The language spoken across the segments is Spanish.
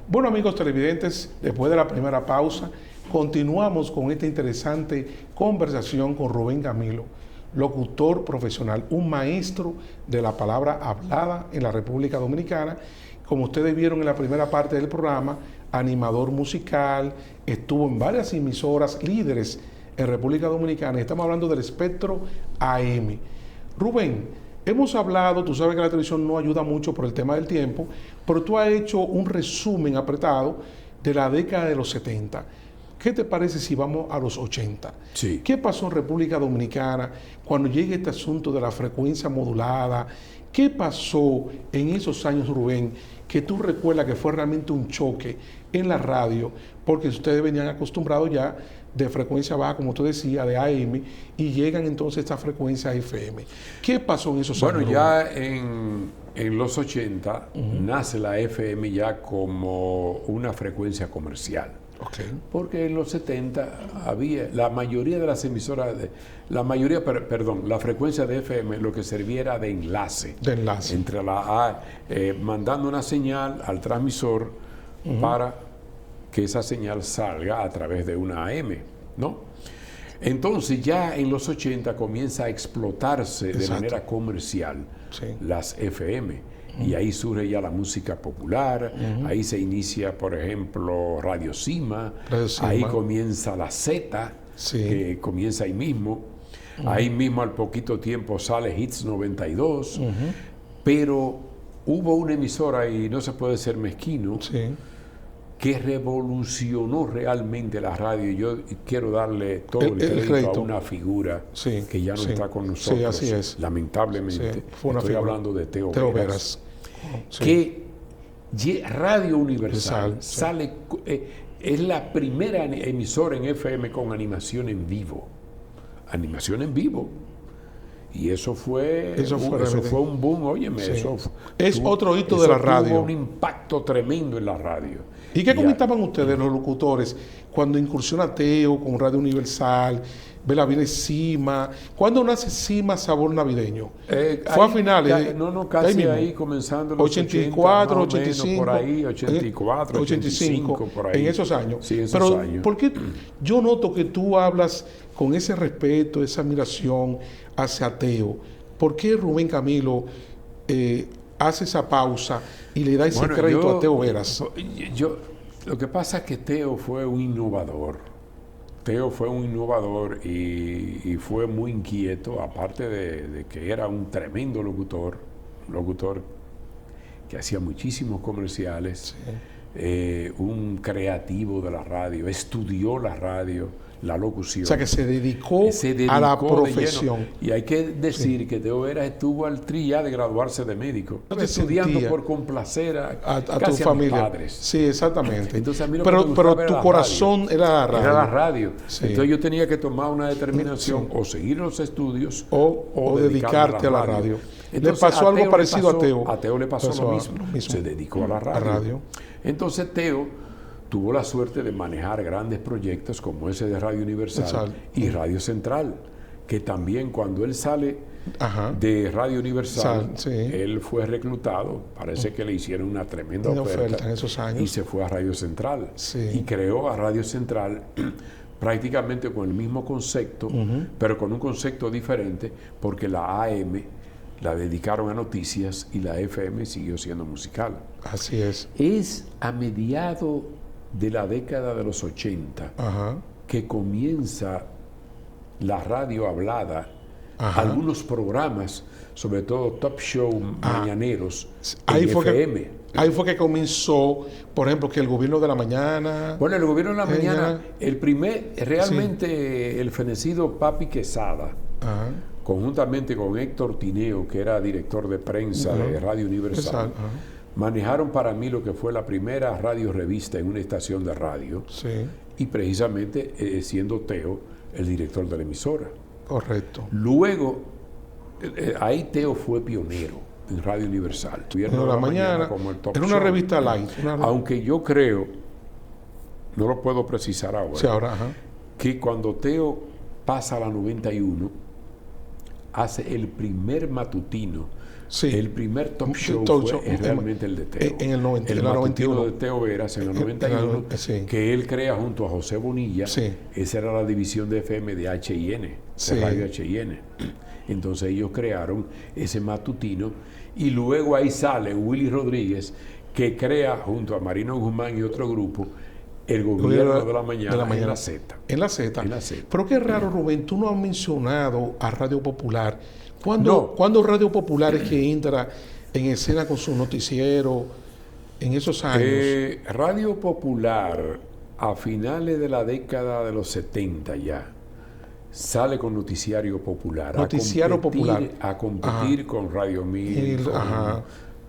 Bueno, amigos televidentes, después de la primera pausa, continuamos con esta interesante conversación con Rubén Camilo, locutor profesional, un maestro de la palabra hablada en la República Dominicana. Como ustedes vieron en la primera parte del programa, animador musical, estuvo en varias emisoras líderes en República Dominicana. Estamos hablando del espectro AM. Rubén, hemos hablado, tú sabes que la televisión no ayuda mucho por el tema del tiempo, pero tú has hecho un resumen apretado de la década de los 70. ¿Qué te parece si vamos a los 80? Sí. ¿Qué pasó en República Dominicana cuando llega este asunto de la frecuencia modulada? ¿Qué pasó en esos años, Rubén, que tú recuerdas que fue realmente un choque en la radio? Porque ustedes venían acostumbrados ya de frecuencia baja, como tú decías, de AM, y llegan entonces a esta frecuencia FM. ¿Qué pasó en esos años? Bueno, ya en los 80 nace la FM ya como una frecuencia comercial. Okay. Porque en los 70 había, la mayoría de las emisoras, la frecuencia de FM lo que servía era de enlace. De enlace. Entre mandando una señal al transmisor para que esa señal salga a través de una AM, ¿no? Entonces ya en los 80 comienza a explotarse de manera comercial las FM. Y ahí surge ya la música popular, ahí se inicia, por ejemplo, Radio Cima, ahí comienza la Z, que comienza ahí mismo. Ahí mismo al poquito tiempo sale Hits 92, pero hubo una emisora, y no se puede ser mezquino, que revolucionó realmente la radio. Yo quiero darle todo el crédito a una figura que ya no está con nosotros, así es. lamentablemente. Estoy hablando de Teo Veras. Que Radio Universal sale, es la primera emisora en FM con animación en vivo. Animación en vivo. Y eso fue un boom, óyeme. Eso es otro hito de la radio. Tuvo un impacto tremendo en la radio. ¿Y qué comentaban ustedes, los locutores, cuando incursiona Teo con Radio Universal? Viene Cima. ¿Cuándo nace Cima Sabor Navideño? ¿Fue a finales? Casi ahí comenzando los 84, 80, 85. Por ahí, 84, 85, por ahí. En esos años. Sí, esos Pero, años. ¿por qué yo noto que tú hablas con ese respeto, esa admiración hacia Teo? ¿Por qué Rubén Camilo hace esa pausa y le da ese crédito a Teo Veras? Lo que pasa es que Teo fue un innovador. Teo fue un innovador y fue muy inquieto, aparte de que era un tremendo locutor que hacía muchísimos comerciales, un creativo de la radio, estudió la radio, la locución. O sea, que se dedicó a la profesión. Y hay que decir que Teo Veras estuvo al trilla de graduarse de médico, estudiando por complacer a tu familia. A mis padres. Sí, exactamente. Entonces, a mí pero tu corazón era la radio. Era la radio. Sí. Entonces yo tenía que tomar una determinación, o seguir los estudios o dedicarte a la radio. Entonces, le pasó algo parecido a Teo. A Teo le pasó lo mismo. Se dedicó a la radio. Entonces Teo tuvo la suerte de manejar grandes proyectos como ese de Radio Universal y Radio Central, que también cuando él sale de Radio Universal, él fue reclutado, parece que le hicieron una tremenda oferta en esos años, y se fue a Radio Central y creó a Radio Central prácticamente con el mismo concepto, pero con un concepto diferente, porque la AM la dedicaron a noticias y la FM siguió siendo musical. Así es. Es a mediados de la década de los 80 que comienza la radio hablada, algunos programas, sobre todo talk show mañaneros en FM. Ahí fue que comenzó, por ejemplo, que el Gobierno de la Mañana. Bueno, el Gobierno de la Mañana, el fenecido Papi Quesada, conjuntamente con Héctor Tineo, que era director de prensa de Radio Universal, manejaron para mí lo que fue la primera radio revista en una estación de radio, y precisamente siendo Teo el director de la emisora. Correcto. Luego, ahí Teo fue pionero en Radio Universal. Gobierno de la Mañana como el talk show. Era una revista light. Aunque yo creo, no lo puedo precisar ahora, que cuando Teo pasa a la 91, hace el primer matutino Sí. El primer talk show es realmente el de Teo. En el 90, el matutino de Teo Veras en el 91, sí. que él crea junto a José Bonilla. Sí. Esa era la división de FM de HIN, Sí. de Radio HIN. Entonces ellos crearon ese matutino y luego ahí sale Willy Rodríguez, que crea junto a Marino Guzmán y otro grupo el gobierno de la mañana en la Z. En la Z. En la Z. Pero qué raro, Rubén, tú no has mencionado a Radio Popular. ¿Cuándo Radio Popular es que entra en escena con su noticiero en esos años? Radio Popular, a finales de la década de los 70 ya, sale con Noticiario Popular. Noticiario Popular. A competir con Radio 1000.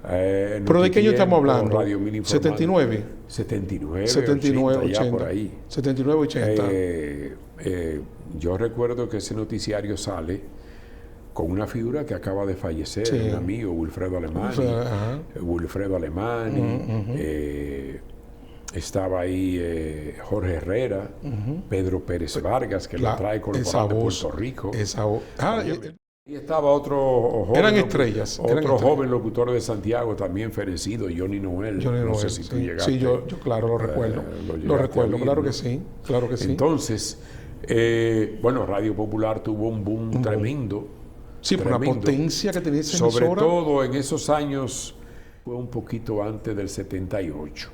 ¿Pero de qué año estamos hablando? Radio 1000 ¿79? 79, 80, ya por ahí. 79, 80. Yo recuerdo que ese noticiario sale con una figura que acaba de fallecer, Sí. un amigo, Wilfredo Alemani. Estaba ahí Jorge Herrera, Pedro Pérez Vargas, que lo trae con el programa de Puerto Rico. Y estaba otro joven. Eran estrellas. Joven locutor de Santiago, también fenecido, Johnny Noel. No sé si tú llegaste. Sí, yo claro, lo recuerdo. Lo recuerdo, claro que sí. Claro que sí. Entonces, Radio Popular tuvo un boom tremendo. Sí, por la potencia que tenía esa Sobre emisora. todo en esos años, fue un poquito antes del 78,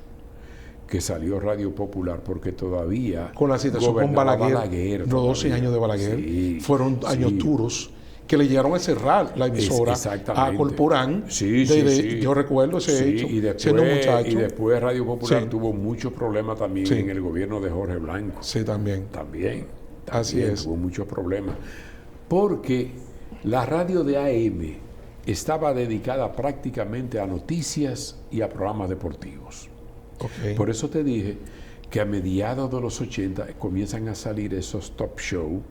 que salió Radio Popular, porque todavía con la situación con Balaguer, los 12 años de Balaguer, sí, fueron años duros, que le llegaron a cerrar la emisora a Corporán. Yo recuerdo ese hecho, siendo muchacho. Y después Radio Popular tuvo muchos problemas también en el gobierno de Jorge Blanco. Sí, también. Así es. Tuvo muchos problemas. Porque la radio de AM estaba dedicada prácticamente a noticias y a programas deportivos. Okay. Por eso te dije que a mediados de los 80 comienzan a salir esos top show.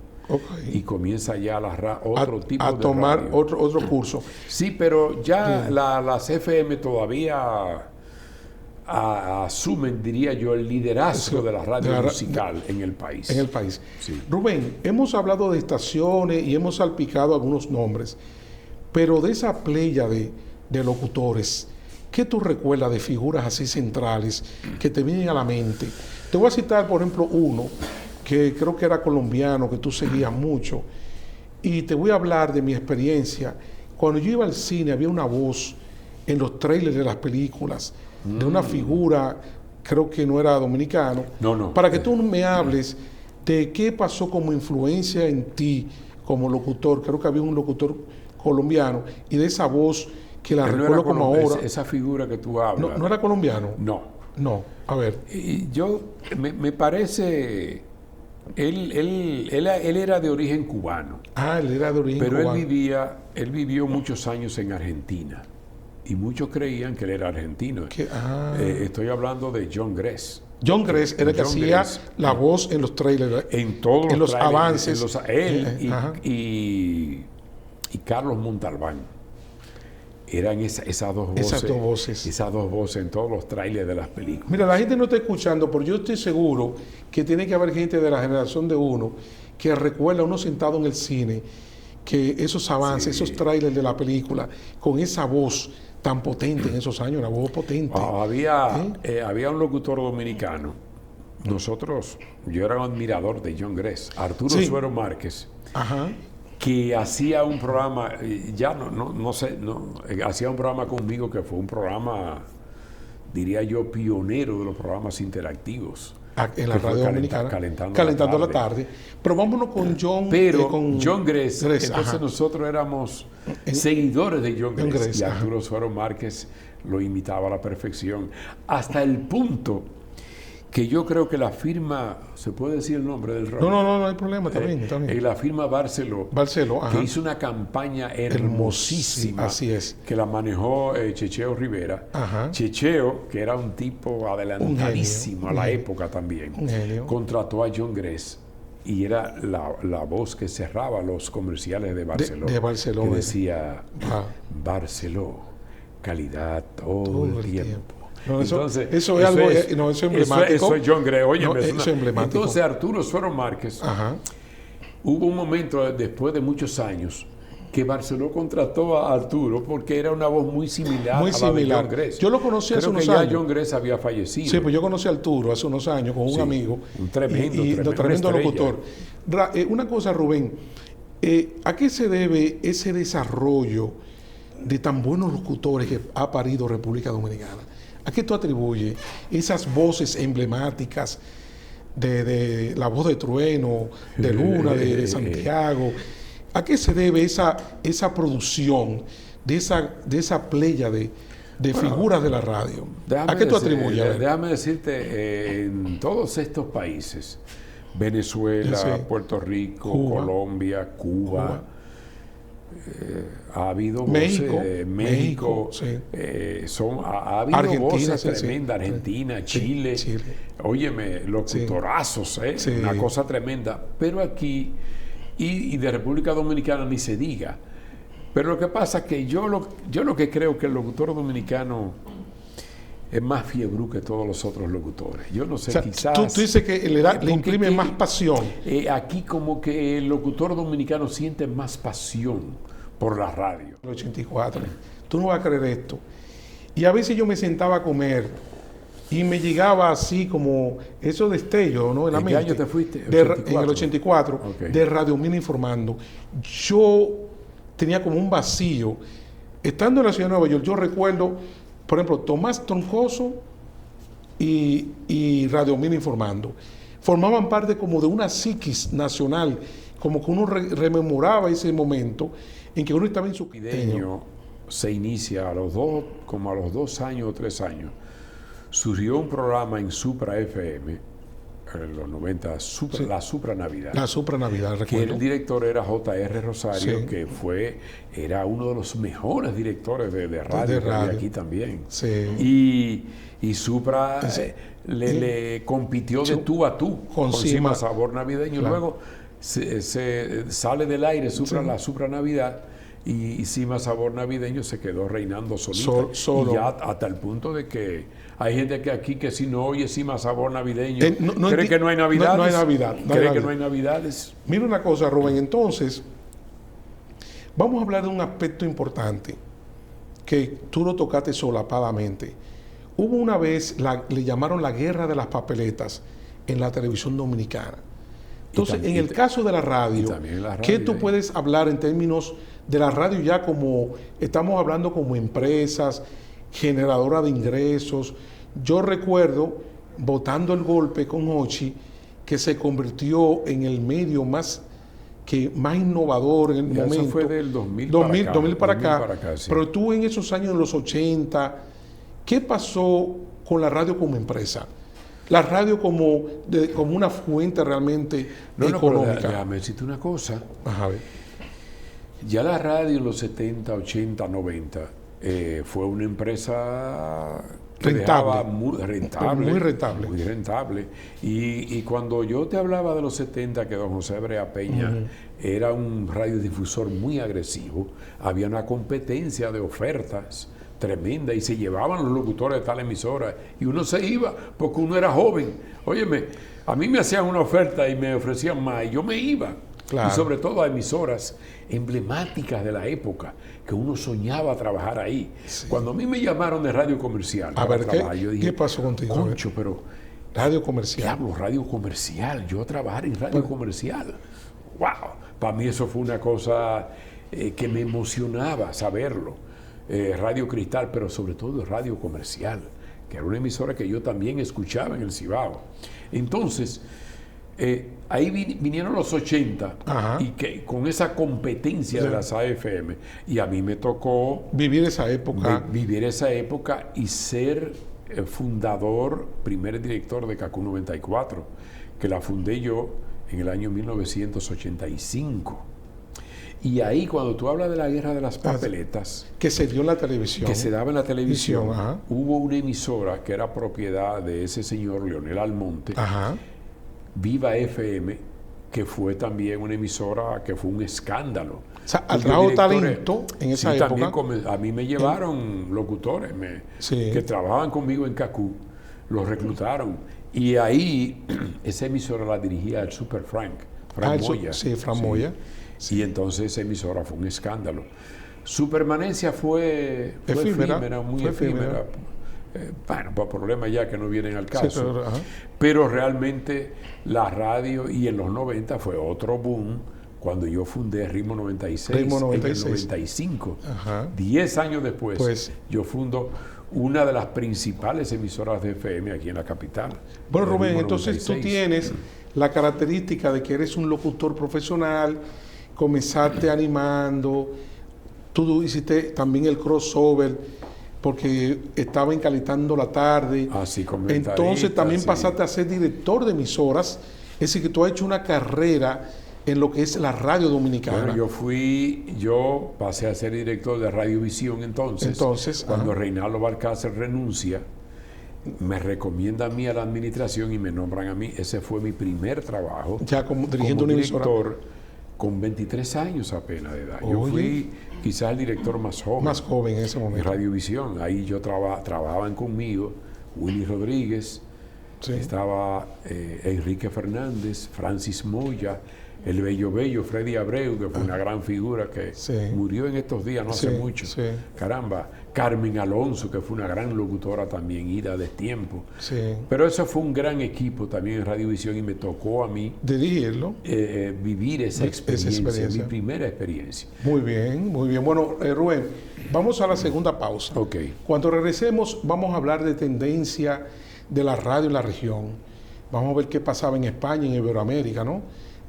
Y comienza ya otro tipo de tomar radio. otro curso. Sí, pero ya las FM todavía asumen, diría yo, el liderazgo de la radio musical en el país. En el país. Sí. Rubén, hemos hablado de estaciones y hemos salpicado algunos nombres, pero de esa playa de locutores, ¿qué tú recuerdas de figuras así centrales que te vienen a la mente? Te voy a citar, por ejemplo, uno que creo que era colombiano, que tú seguías mucho, y te voy a hablar de mi experiencia. Cuando yo iba al cine había una voz en los trailers de las películas de una figura, creo que no era dominicano, para que tú me hables de qué pasó como influencia en ti como locutor. Creo que había un locutor colombiano y de esa voz que la recuerdo como ahora. Esa figura que tú hablas. ¿No era colombiano? No, a ver. Y me parece... Él era de origen cubano. Él era de origen cubano. Pero él vivió muchos años en Argentina. Y muchos creían que él era argentino. Estoy hablando de John Gress. John Gress era el que hacía la voz en los trailers. En todos los avances. Él y Carlos Montalbán. Eran esas dos voces. Esas dos voces en todos los trailers de las películas. Mira, la gente no está escuchando, pero yo estoy seguro que tiene que haber gente de la generación de uno que recuerda uno sentado en el cine, que esos avances, esos trailers de la película, con esa voz tan potente en esos años, una voz potente. Había un locutor dominicano. Yo era un admirador de John Gress, Arturo Suero Márquez. Que hacía un programa, hacía un programa conmigo que fue un programa, diría yo, pionero de los programas interactivos. En la radio dominicana, calentando la tarde. Pero vámonos con John. John Gress. Entonces nosotros éramos seguidores de John Gress. Y Arturo Suero Márquez lo imitaba a la perfección. Hasta el punto que yo creo que la firma, ¿se puede decir el nombre del rock? No hay problema, también. La firma Barceló, que hizo una campaña hermosísima, así es, que la manejó Checheo Rivera. Checheo, que era un tipo adelantadísimo a la época también, contrató a John Gress y era la voz que cerraba los comerciales de Barceló. De Barceló. Que decía, Barceló, calidad todo el tiempo. Entonces, eso es algo emblemático. Eso es John Gress. Oye, eso es emblemático. Entonces Arturo Suero Márquez, hubo un momento después de muchos años que Barceló contrató a Arturo porque era una voz muy similar Muy a la de similar. John Gress. Yo lo conocí hace Creo unos que ya años. John Gress había fallecido. Sí, pues yo conocí a Arturo hace unos años con un Sí, amigo. un tremendo tremendo una locutor. Una cosa, Rubén, ¿a qué se debe ese desarrollo de tan buenos locutores que ha parido República Dominicana? ¿A qué tú atribuyes esas voces emblemáticas de la voz de Trueno, de Luna, de Santiago? ¿A qué se debe esa producción de esa playa de figuras de la radio? ¿A qué tú atribuyes? A ver. Déjame decirte, en todos estos países, Venezuela, Sí. Puerto Rico, Cuba. Colombia, Cuba, ha habido voces, México, sí. Ha habido Argentina, voces sí, sí. tremendas, Argentina, Sí, Chile, Chile. óyeme, locutorazos, Sí. una cosa tremenda, pero aquí, y de República Dominicana ni se diga, pero lo que pasa es que yo lo que creo que el locutor dominicano es más fiebrú que todos los otros locutores. Yo no sé, O sea, quizás... tú dices que le porque imprime más pasión. Aquí como que el locutor dominicano siente más pasión por la radio. El 84. Tú no vas a creer esto. Y a veces yo me sentaba a comer y me llegaba así como esos destellos, ¿no? En la ¿En qué mente. año te fuiste? En el 84, Ok. de Radio Mina Informando. Yo tenía como un vacío. Estando en la ciudad de Nueva York, yo recuerdo, por ejemplo, Tomás Troncoso y Radio Mina Informando. Formaban parte como de una psiquis nacional, como que uno rememoraba ese momento en que uno estaba en su Navideño se inicia como a los 2 años o 3 años. Surgió un programa en Supra FM, en los 90, Sí. la Supra Navidad. La Supra Navidad, Que recuerdo. el director era J.R. Rosario, Sí. que era uno de los mejores directores de radio que había aquí también. Sí. Y Supra Sí. le compitió de tú a tú Con Cima Cima. Sabor Navideño. Claro. Luego se sale del aire Sí. la Supra Navidad y Cima Sabor Navideño se quedó reinando solita. Solo. Y ya hasta el punto de que hay gente que aquí que si no oye Cima Sabor Navideño no cree que no hay Navidades. no hay Navidad, no hay cree que Navidad. no hay Navidades. Mira una cosa, Rubén, entonces, vamos a hablar de un aspecto importante que tú lo tocaste solapadamente. Hubo una vez, le llamaron la guerra de las papeletas en la televisión dominicana. Entonces, en el caso de la radio, ¿qué tú puedes hablar en términos de la radio ya como estamos hablando como empresas, generadora de ingresos? Yo recuerdo, votando el golpe con Hochi, que se convirtió en el medio más innovador en el momento. Eso fue del 2000 para acá. Sí. Pero tú en esos años, en los 80, ¿qué pasó con la radio como empresa? La radio como una fuente realmente económica. Pero déjame decirte una cosa. Ajá, a ver. Ya la radio en los 70, 80, 90 fue una empresa que Rentable. muy rentable. Muy rentable. Muy rentable. Y cuando yo te hablaba de los 70, que don José Brea Peña era un radiodifusor muy agresivo, había una competencia de ofertas tremenda y se llevaban los locutores de tal emisora y uno se iba porque uno era joven. Óyeme, a mí me hacían una oferta y me ofrecían más y yo me iba. Claro. Y sobre todo a emisoras emblemáticas de la época que uno soñaba trabajar ahí. Sí. Cuando a mí me llamaron de radio comercial A ver, yo dije, ¿qué pasó contigo? Concho, pero Radio comercial. diablo, radio comercial, yo trabajar en radio comercial. ¡Wow! Para mí eso fue una cosa que me emocionaba saberlo. Radio Cristal, pero sobre todo radio comercial, que era una emisora que yo también escuchaba en el Cibao. Entonces, ahí vinieron los 80 Ajá. y que con esa competencia de las AFM, y a mí me tocó Vivir esa época. vivir esa época y ser fundador, primer director de CACU 94, que la fundé yo en el año 1985. Y ahí, cuando tú hablas de la guerra de las papeletas, que se dio en la televisión. que se daba en la televisión, Ajá. hubo una emisora que era propiedad de ese señor Leonel Almonte, Ajá. Viva FM, que fue también una emisora que fue un escándalo. O sea, Porque atrajo directores- talento en esa sí, época. también a mí me llevaron locutores Sí. que trabajaban conmigo en CACU, los reclutaron. Y ahí, esa emisora la dirigía el Super Frank Ah, Moya. sí, Fran Sí. Moya. Sí. Y entonces esa emisora fue un escándalo. Su permanencia fue efímera, muy efímera. Bueno, por problemas ya que no vienen al caso. Sí, pero realmente la radio, y en los 90 fue otro boom, cuando yo fundé Ritmo 96, Ritmo 96. en el 95. Ajá. 10 años después, Pues, yo fundo una de las principales emisoras de FM aquí en la capital. Bueno, Rubén, Ritmo entonces 96. tú tienes la característica de que eres un locutor profesional, comenzaste animando, tú hiciste también el crossover, porque estaba encalitando la tarde. Así, comentarista, entonces también sí. pasaste a ser director de emisoras, es decir, que tú has hecho una carrera en lo que es la radio dominicana. Bueno, yo pasé a ser director de Radiovisión entonces cuando Reinaldo Balcácer renuncia, me recomienda a mí a la administración y me nombran a mí. Ese fue mi primer trabajo. Ya como dirigiendo una emisora. Director, con 23 años apenas de edad. Yo fui quizás el director más joven. Más joven en ese En momento. Radiovisión. Ahí yo trabajaban conmigo Willy Rodríguez, Sí. estaba Enrique Fernández, Francis Moya, el bello Freddy Abreu, que fue una gran figura que Sí. murió en estos días, no hace Sí, mucho. sí. Caramba, Carmen Alonso, que fue una gran locutora también, ida de tiempo. Sí. Pero eso fue un gran equipo también en Radiovisión y me tocó a mí Dirigirlo. vivir esa experiencia, mi primera experiencia. Muy bien, muy bien. Bueno, Rubén, vamos a la segunda pausa. Ok. Cuando regresemos, vamos a hablar de tendencia de la radio en la región. Vamos a ver qué pasaba en España, en Iberoamérica, ¿no?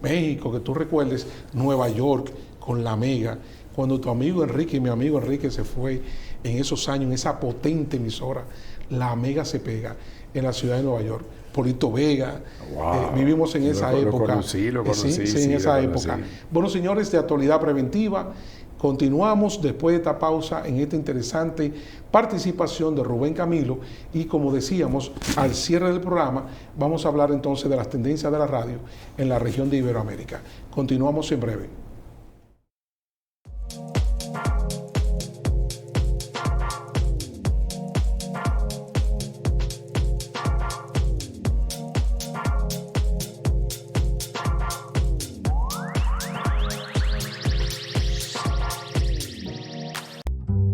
México, que tú recuerdes, Nueva York, con la Mega. Cuando tu amigo Enrique y mi amigo Enrique se fue en esos años, en esa potente emisora, la Mega se pega en la ciudad de Nueva York. Polito Vega, Wow. vivimos en esa época. Lo conocí, Sí, en esa lo época. conocí. Bueno, señores, de Actualidad Preventiva, continuamos después de esta pausa en esta interesante participación de Rubén Camilo y, como decíamos, al cierre del programa vamos a hablar entonces de las tendencias de la radio en la región de Iberoamérica. Continuamos en breve.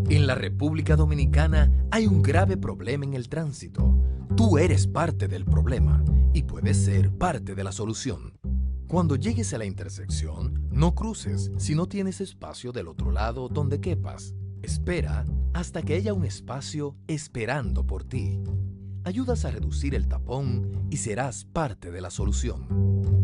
En la República Dominicana hay un grave problema en el tránsito. Tú eres parte del problema y puedes ser parte de la solución. Cuando llegues a la intersección, no cruces si no tienes espacio del otro lado donde quepas. Espera hasta que haya un espacio esperando por ti. Ayudas a reducir el tapón y serás parte de la solución.